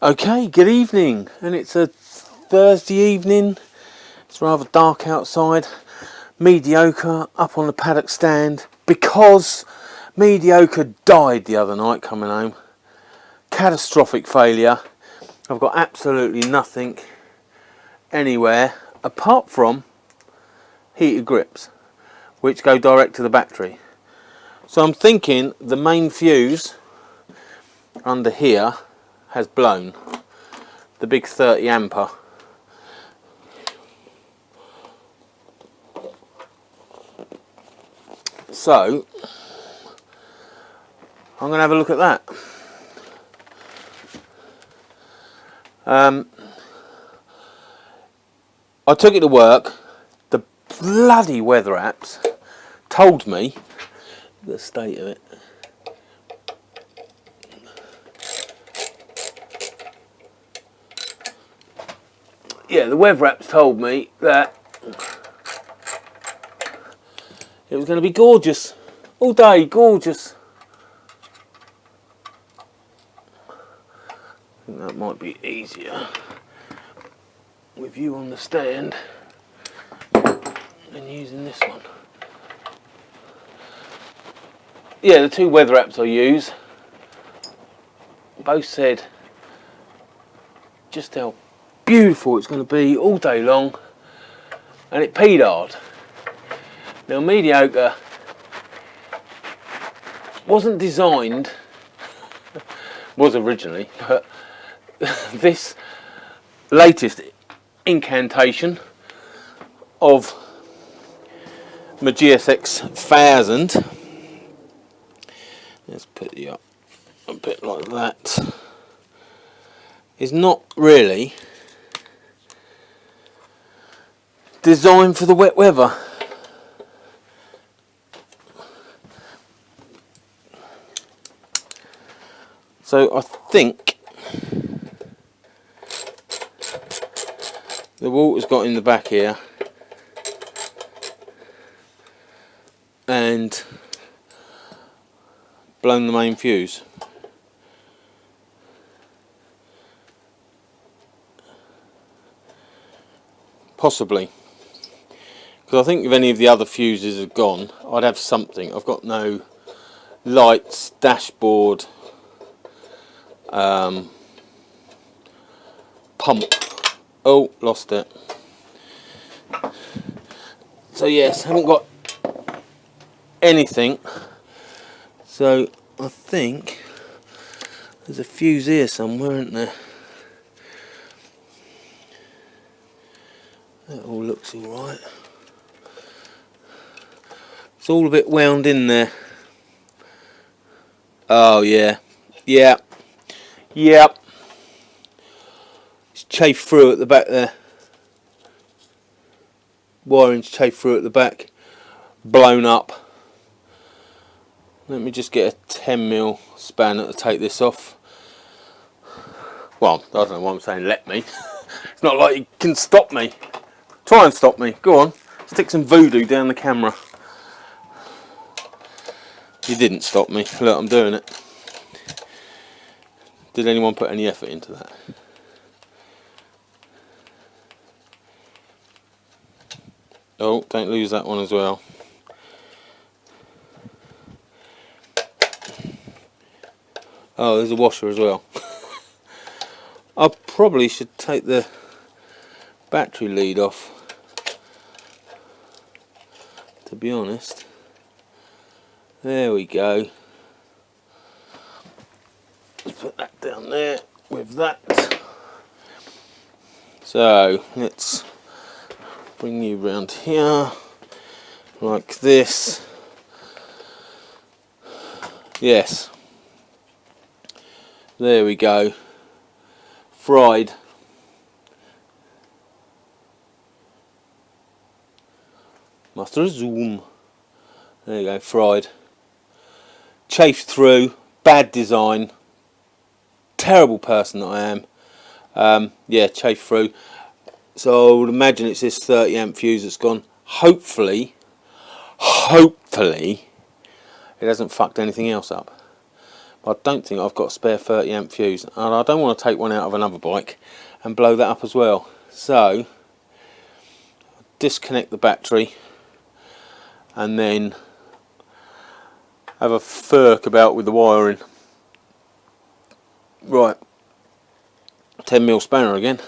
Okay, good evening, and it's a Thursday evening. It's rather dark outside. Mediocre up on the paddock stand because Mediocre died the other night coming home. Catastrophic failure. I've got absolutely nothing anywhere apart from heated grips, which go direct to the battery. So I'm thinking the main fuse under here has blown, the big 30 ampere. So I'm going to have a look at that. I took it to work. The bloody weather apps told me the state of it. Yeah, the weather apps told me that it was going to be gorgeous all day, gorgeous. I think that might be easier with you on the stand than using this one. Yeah, the two weather apps I use both said just how beautiful it's going to be all day long, and it peed hard. Now, Mediocre wasn't designed, was originally, but this latest incantation of my GSX 1000, let's put you up a bit like that, is not really designed for the wet weather. So I think the water's got in the back here and blown the main fuse. Possibly. Because I think if any of the other fuses have gone, I'd have something. I've got no lights, dashboard, pump. Oh, lost it. So yes, haven't got anything. So I think there's a fuse here somewhere, isn't there? That all looks alright. It's all a bit wound in there. Oh yeah. Yep. It's chafed through at the back there. Wiring's chafed through at the back. Blown up. Let me just get a 10mm spanner to take this off. Well, I don't know why I'm saying let me. It's not like you can stop me. Try and stop me. Go on. Stick some voodoo down the camera. You didn't stop me. Look, I'm doing it. Did anyone put any effort into that? Oh, don't lose that one as well. Oh, there's a washer as well. I probably should take the battery lead off, to be honest. There we go. Let's put that down there with that. So let's bring you round here like this. Yes, there we go. Fried. Master zoom. There you go, fried. Chafed through, bad design, terrible person that I am. Yeah, chafed through. So I would imagine it's this 30 amp fuse that's gone. Hopefully it hasn't fucked anything else up. I don't think I've got a spare 30 amp fuse, and I don't want to take one out of another bike and blow that up as well. So disconnect the battery and then have a furk about with the wiring. Right, 10mm spanner again.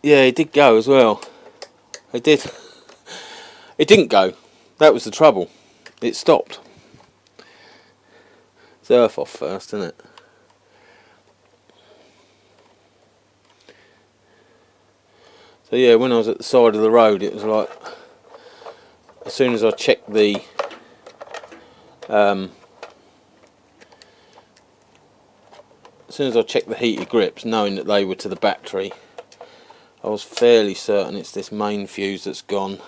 Yeah, it did go as well. It did. It didn't go. That was the trouble. It stopped. It's earth off first, isn't it? So yeah, when I was at the side of the road, it was like, as soon as I checked the heated grips, knowing that they were to the battery, I was fairly certain it's this main fuse that's gone.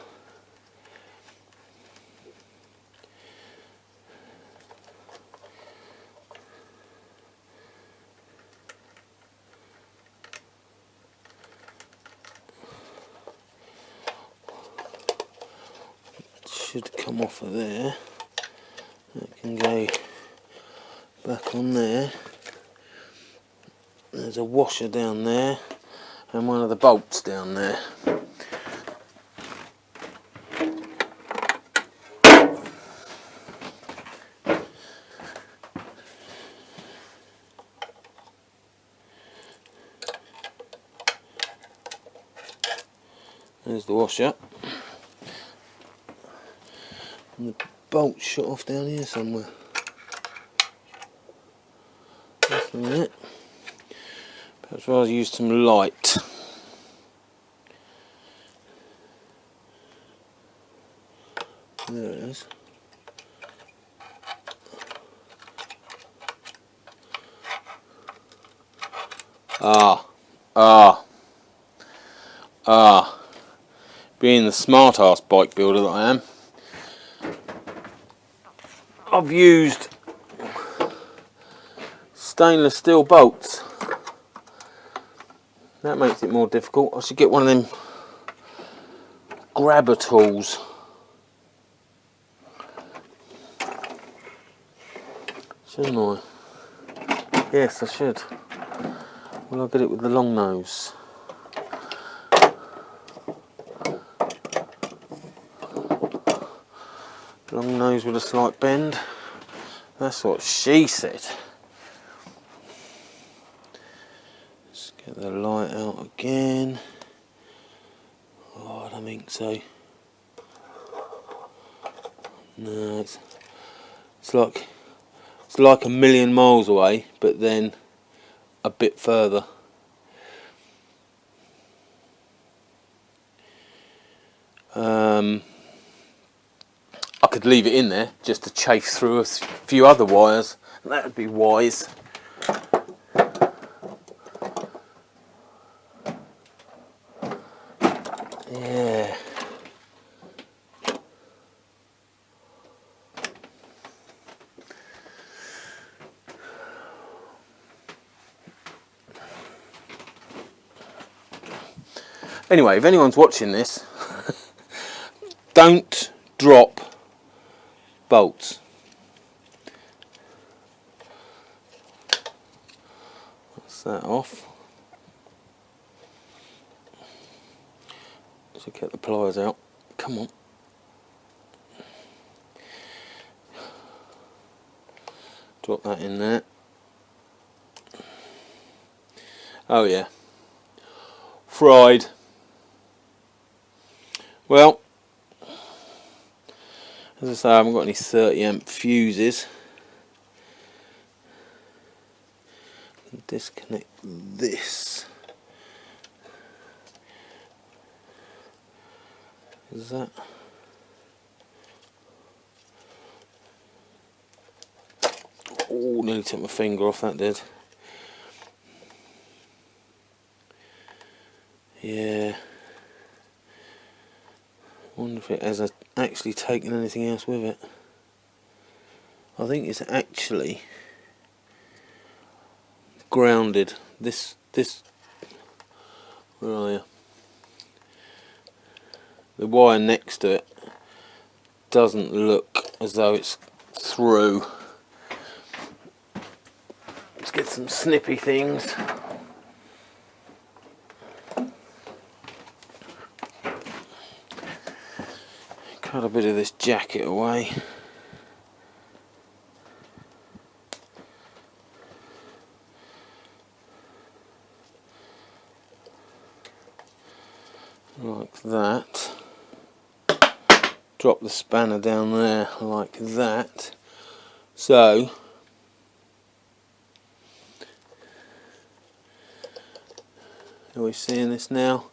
Should come off of there. That can go back on there. There's a washer down there and one of the bolts down there. There's the washer. And the bolt shut off down here somewhere. That's not it. Perhaps I'll use some light. There it is. Being the smart ass bike builder that I am, I've used stainless steel bolts. That makes it more difficult. I should get one of them grabber tools. Shouldn't I? Yes, I should. Will I get it with the long nose? Long nose with a slight bend. That's what she said. Let's get the light out again. Oh, I don't think so. No, it's like a million miles away, but then a bit further. I could leave it in there just to chafe through a few other wires. That would be wise. Yeah. Anyway, if anyone's watching this, don't drop bolts. That's that off. So get the pliers out. Come on. Drop that in there. Oh yeah. Fried. Well, as I say, I haven't got any 30 amp fuses. Disconnect this. Is that? Oh, nearly took my finger off, that did. Yeah. Wonder if it has actually taken anything else with it. I think it's actually grounded. This this, where are you? The wire next to it doesn't look as though it's through. Let's get some snippy things. Cut a bit of this jacket away. Like that. Drop the spanner down there like that. So are we seeing this now?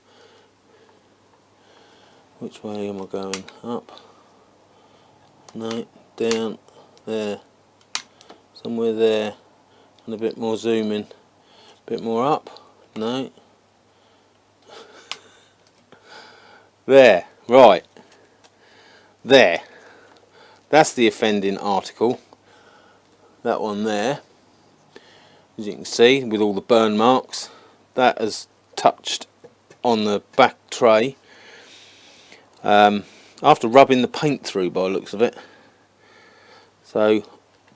Which way am I going? Up? No, down, there, somewhere there, and a bit more zooming. A bit more up? No. There, right. There. That's the offending article. That one there, as you can see, with all the burn marks, that has touched on the back tray. After rubbing the paint through by the looks of it. So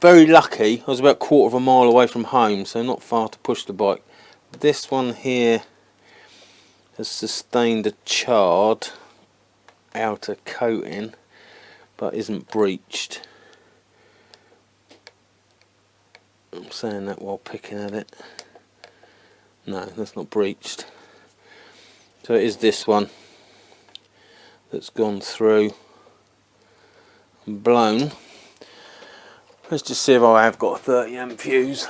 very lucky. I was about a quarter of a mile away from home, so not far to push the bike. This one here has sustained a charred outer coating but isn't breached. I'm saying that while picking at it. No, that's not breached. So it is this one that's gone through and blown. Let's just see if I have got a 30 amp fuse.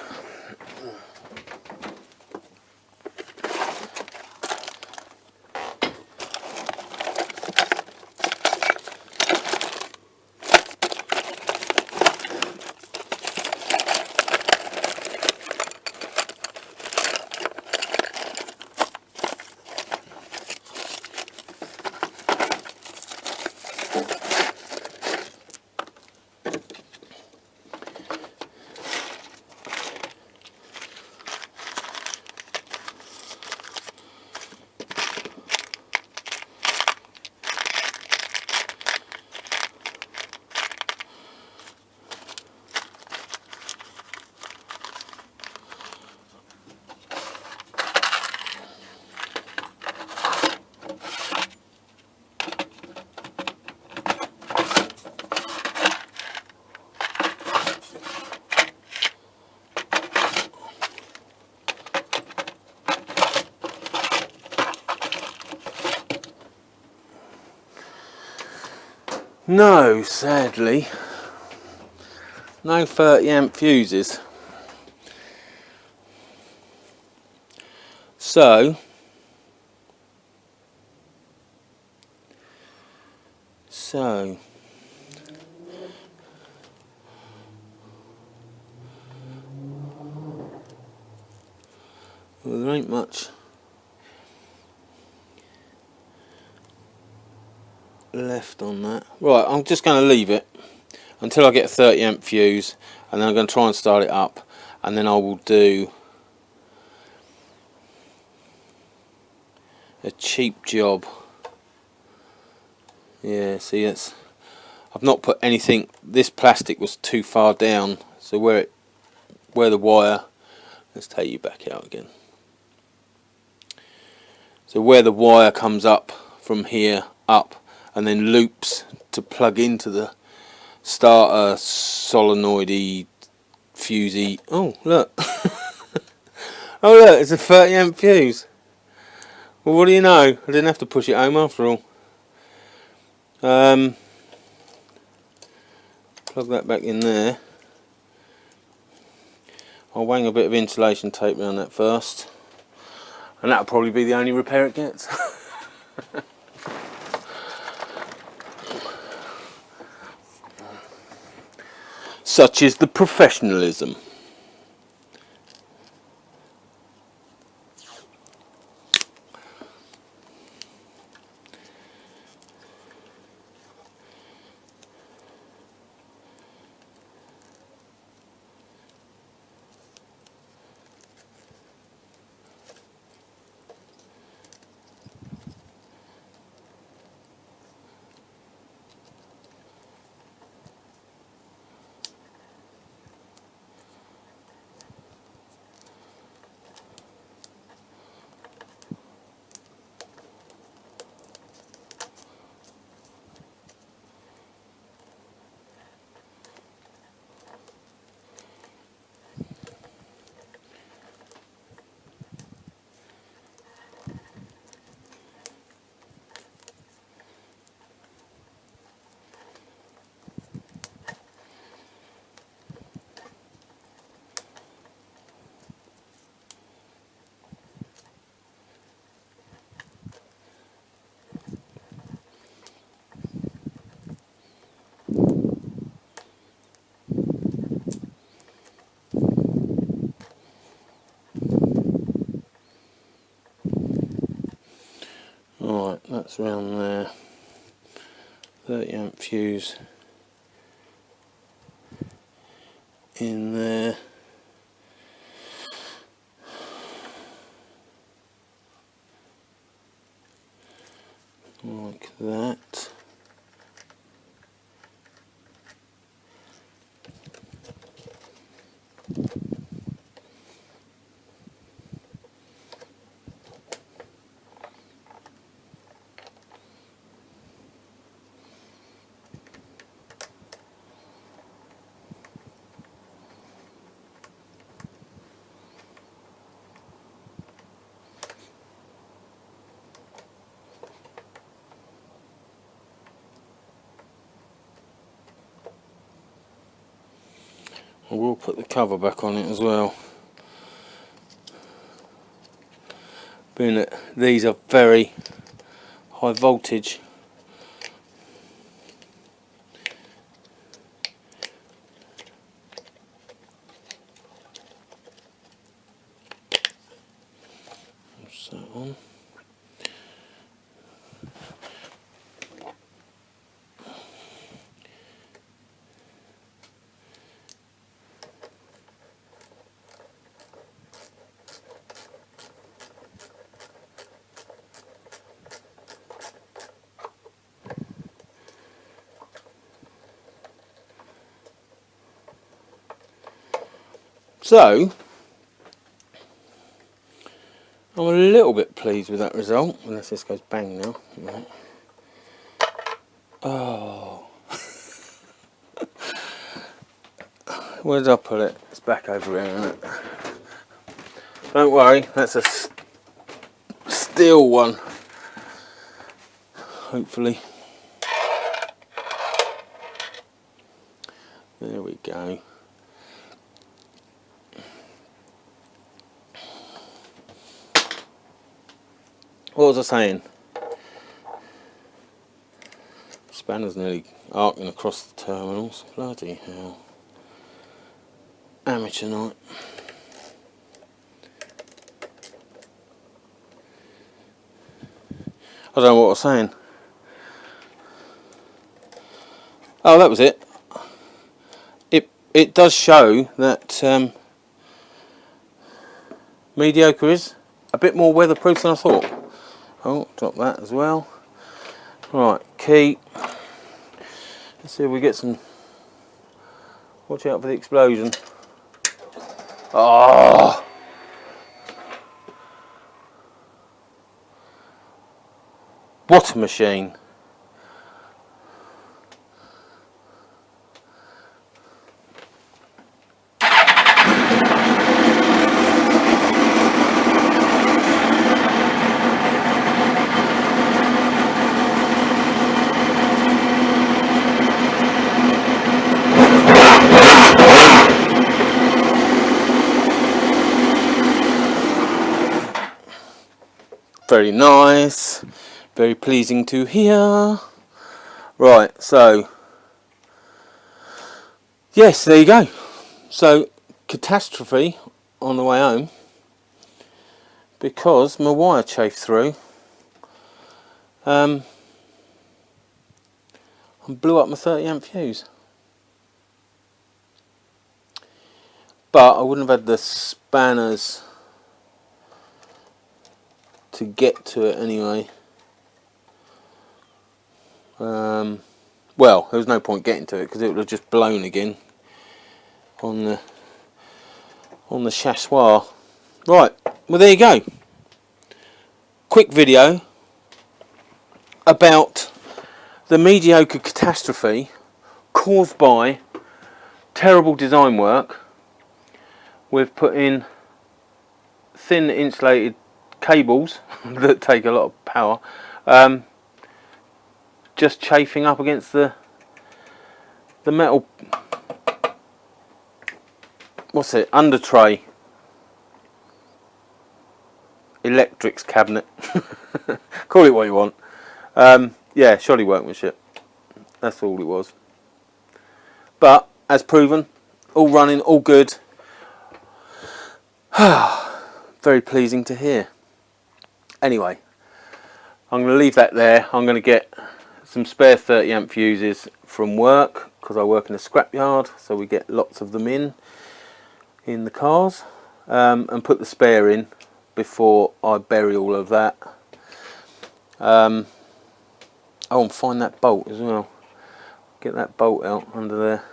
No, sadly, no 30 amp fuses. So well, there ain't much left on that. Right, I'm just going to leave it until I get a 30 amp fuse, and then I'm going to try and start it up, and then I will do a cheap job. Yeah, see, it's, I've not put anything. This plastic was too far down, so where the wire, let's take you back out again. So where the wire comes up from here up and then loops to plug into the starter solenoidy fusey. Oh look. Oh look, it's a 30 amp fuse. Well, what do you know? I didn't have to push it home after all. Plug that back in there. I'll wang a bit of insulation tape around that first, and that'll probably be the only repair it gets. Such is the professionalism. Right, that's round there. 30 amp fuse in there. Like that. I will put the cover back on it as well, being that these are very high voltage. What's that on? So, I'm a little bit pleased with that result, unless this goes bang now. Right. Oh. Where did I put it? It's back over here, isn't it? Don't worry, that's a steel one. Hopefully. There we go. What was I saying? Spanner's nearly arcing across the terminals. Bloody hell. Amateur night. I don't know what I was saying. Oh, that was it. It does show that mediocre is a bit more weatherproof than I thought. Oh, drop that as well. Right, key. Let's see if we get some. Watch out for the explosion. Oh! What a machine. Very nice, very pleasing to hear. Right, so yes, there you go. So catastrophe on the way home because my wire chafed through and blew up my 30 amp fuse. But I wouldn't have had the spanners to get to it anyway. Well, there was no point getting to it because it would have just blown again on the chassoir. Right, well there you go. Quick video about the mediocre catastrophe caused by terrible design work. We've put in thin insulated cables that take a lot of power, just chafing up against the metal, what's it, under tray, electrics cabinet, call it what you want. Yeah, shoddy workmanship, that's all it was. But as proven, all running, all good. Very pleasing to hear. Anyway, I'm going to leave that there. I'm going to get some spare 30 amp fuses from work, because I work in a scrapyard, so we get lots of them in the cars, and put the spare in before I bury all of that. Oh, and find that bolt as well. Get that bolt out under there.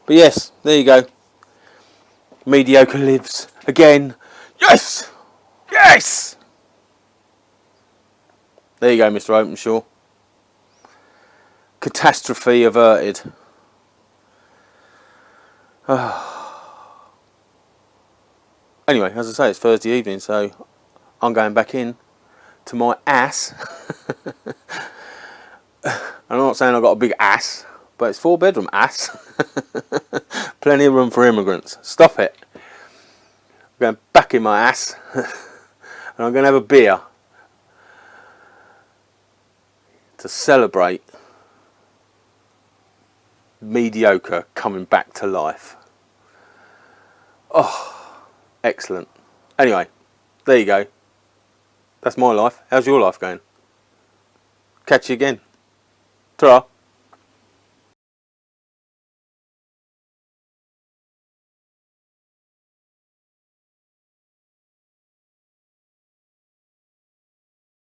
But yes, there you go. Mediocre lives again. Yes! Yes! There you go, Mr. Openshaw. Catastrophe averted. Anyway, as I say, it's Thursday evening, so I'm going back in to my ass. I'm not saying I've got a big ass, but it's 4-bedroom ass. Plenty of room for immigrants. Stop it. I'm going back in my ass, and I'm going to have a beer to celebrate mediocre coming back to life. Oh, excellent. Anyway, there you go. That's my life. How's your life going? Catch you again. Ta-ra.